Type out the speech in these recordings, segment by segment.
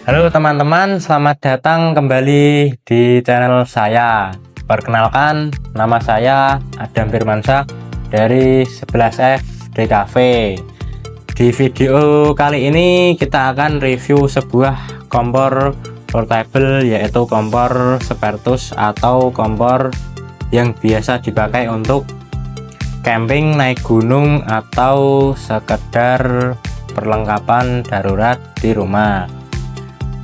Halo teman-teman, selamat datang kembali di channel saya. Perkenalkan, nama saya Adam Firmansyah dari 11F DKV. Di video kali ini kita akan review sebuah kompor portable, yaitu kompor Spertus atau kompor yang biasa dipakai untuk camping, naik gunung, atau sekedar perlengkapan darurat di rumah.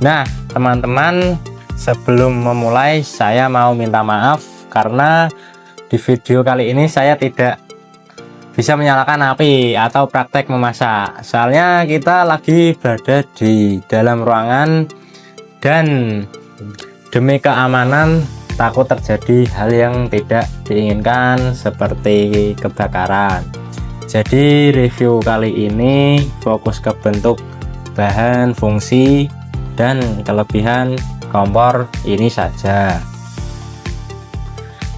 Nah teman-teman, sebelum memulai saya mau minta maaf karena di video kali ini saya tidak bisa menyalakan api atau praktek memasak. Soalnya kita lagi berada di dalam ruangan dan demi keamanan takut terjadi hal yang tidak diinginkan seperti kebakaran. Jadi review kali ini fokus ke bentuk, bahan, fungsi, dan kelebihan kompor ini saja.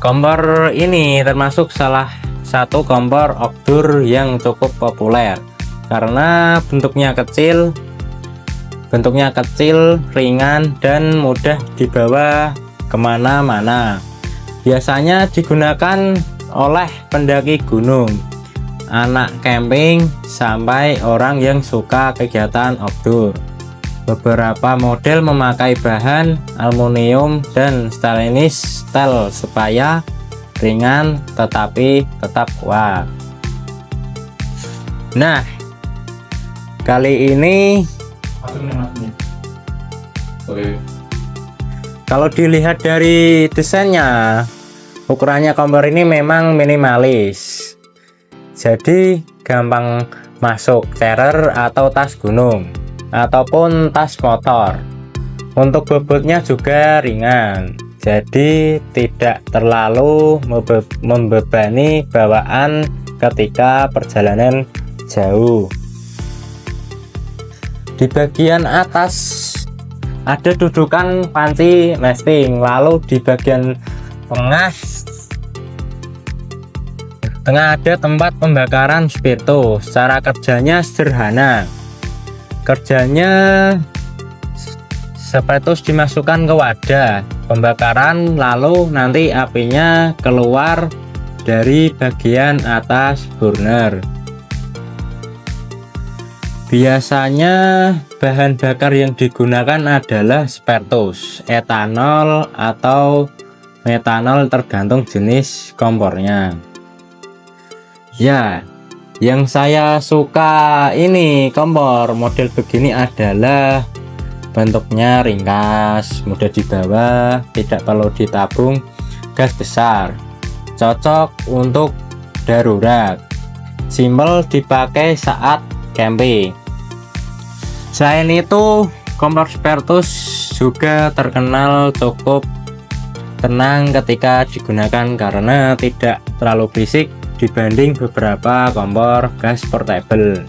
Kompor ini termasuk salah satu kompor outdoor yang cukup populer karena bentuknya kecil, ringan, dan mudah dibawa kemana-mana. Biasanya digunakan oleh pendaki gunung, anak camping, sampai orang yang suka kegiatan outdoor. Beberapa model memakai bahan aluminium dan stainless steel supaya ringan tetapi tetap kuat. Nah, kali ini kalau dilihat dari desainnya, ukurannya kompor ini memang minimalis. Jadi gampang masuk carrier atau tas gunung ataupun tas motor. Untuk bobotnya juga ringan, jadi tidak terlalu membebani bawaan ketika perjalanan jauh. Di bagian atas ada dudukan panci nesting, lalu di bagian tengah ada tempat pembakaran spiritus. Cara kerjanya sederhana. Kerjanya spiritus dimasukkan ke wadah pembakaran, lalu nanti apinya keluar dari bagian atas burner. Biasanya bahan bakar yang digunakan adalah spiritus, etanol, atau metanol tergantung jenis kompornya. Ya, yang saya suka ini kompor model begini adalah bentuknya ringkas, mudah dibawa, tidak perlu ditabung gas besar, cocok untuk darurat, simpel dipakai saat camping. Selain itu, kompor Spertus juga terkenal cukup tenang ketika digunakan karena tidak terlalu berisik dibanding beberapa kompor gas portable.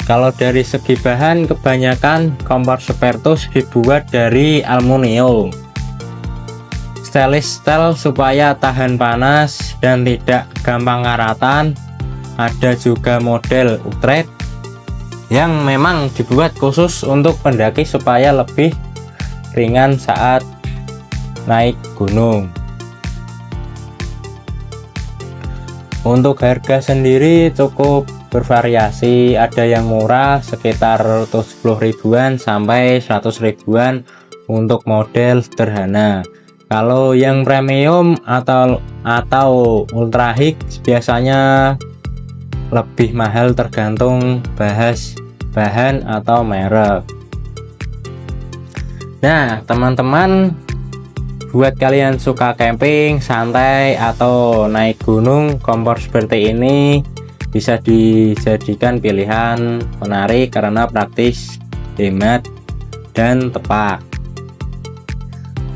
Kalau dari segi bahan, kebanyakan kompor Spertus dibuat dari aluminium, stainless steel supaya tahan panas dan tidak gampang karatan. Ada juga model Utrecht yang memang dibuat khusus untuk pendaki supaya lebih ringan saat naik gunung. Untuk harga sendiri cukup bervariasi, ada yang murah sekitar 70 ribuan sampai 100 ribuan untuk model sederhana. Kalau yang premium atau ultra high biasanya lebih mahal tergantung bahan atau merek. Nah teman-teman, buat kalian suka camping, santai, atau naik gunung, kompor seperti ini bisa dijadikan pilihan menarik karena praktis, hemat, dan tepat.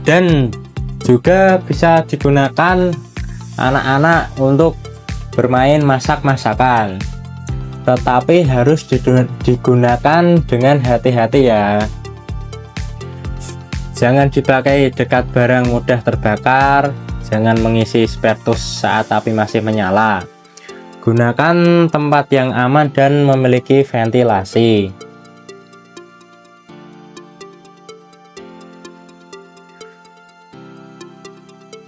Dan juga bisa digunakan anak-anak untuk bermain masak-masakan. Tetapi harus digunakan dengan hati-hati ya. Jangan dipakai dekat barang mudah terbakar, jangan mengisi spiritus saat api masih menyala. Gunakan tempat yang aman dan memiliki ventilasi.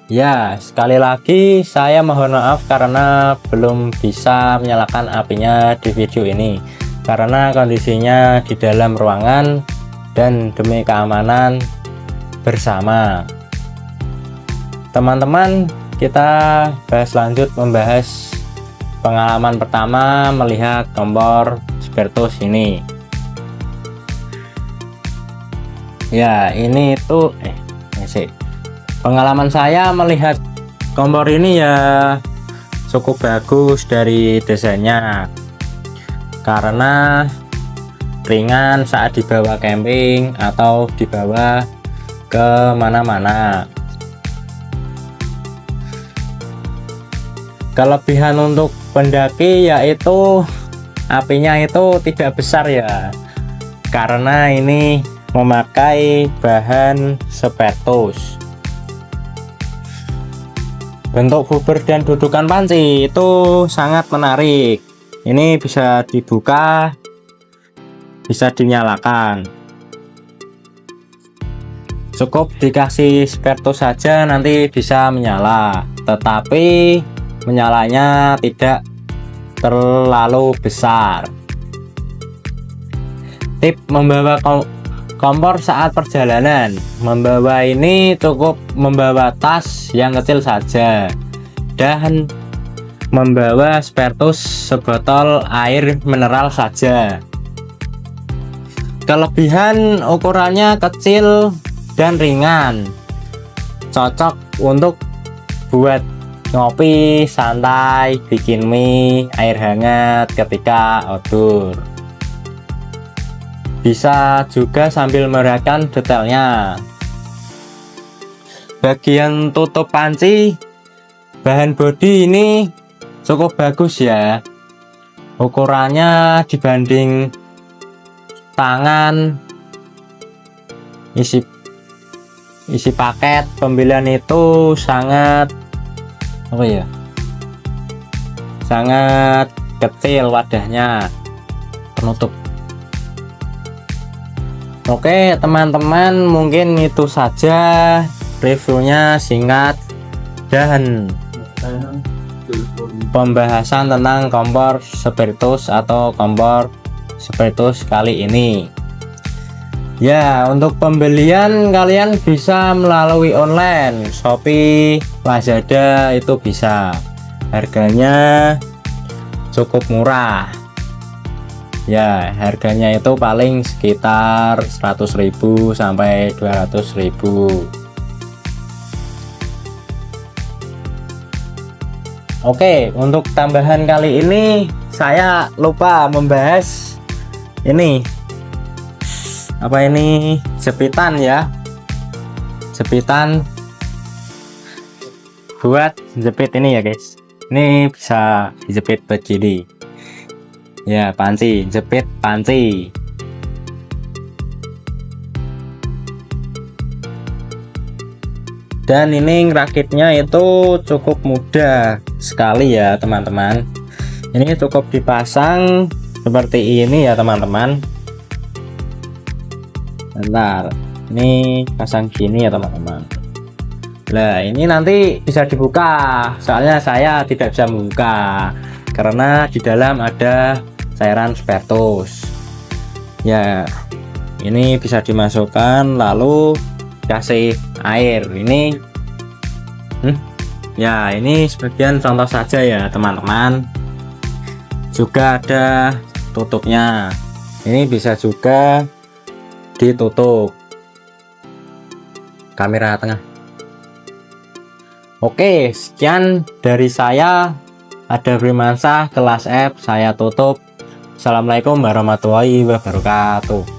Ya, sekali lagi saya mohon maaf karena belum bisa menyalakan apinya di video ini karena kondisinya di dalam ruangan dan demi keamanan bersama. Teman-teman, kita bahas lanjut membahas pengalaman pertama melihat kompor Spertus ini. Ya, ini tuh pengalaman saya melihat kompor ini ya cukup bagus dari desainnya karena ringan saat dibawa camping atau dibawa ke mana-mana. Kelebihan untuk pendaki yaitu apinya itu tidak besar ya, karena ini memakai bahan Spertus. Bentuk buber dan dudukan panci itu sangat menarik. Ini bisa dibuka, bisa dinyalakan. Cukup dikasih Spertus saja nanti bisa menyala, tetapi menyalanya tidak terlalu besar. Tip membawa kompor saat perjalanan. Membawa ini cukup membawa tas yang kecil saja dan membawa Spertus sebotol air mineral saja. Kelebihan ukurannya kecil dan ringan, cocok untuk buat ngopi santai, bikin mie, air hangat ketika outdoor. Bisa juga sambil merayakan detailnya. Bagian tutup panci, bahan bodi ini cukup bagus ya. Ukurannya dibanding tangan isi paket pembelian itu sangat sangat kecil wadahnya, penutup. Oke teman-teman, mungkin itu saja reviewnya singkat dan pembahasan tentang kompor Spertus atau kompor Spertus kali ini. Ya, untuk pembelian kalian bisa melalui online, Shopee, Lazada itu bisa. Harganya cukup murah. Ya, harganya itu paling sekitar 100.000 sampai 200.000. Oke, untuk tambahan kali ini saya lupa membahas ini. Apa ini? Jepitan ya. Jepitan buat jepit ini ya guys. Ini bisa dijepit begini. Ya, panci, jepit panci. Dan ini ngerakitnya itu cukup mudah sekali ya teman-teman. Ini cukup dipasang seperti ini ya teman-teman. Bentar, ini pasang gini ya teman-teman. Nah, ini nanti bisa dibuka, soalnya saya tidak bisa membuka karena di dalam ada cairan Spertus. Ya, ini bisa dimasukkan lalu kasih air. Ini ya, ini sebagian contoh saja ya teman-teman. Juga ada tutupnya. Ini bisa juga ditutup. Kamera tengah. Oke, sekian dari saya. Ada Firmansyah kelas F, saya tutup. Assalamualaikum warahmatullahi wabarakatuh.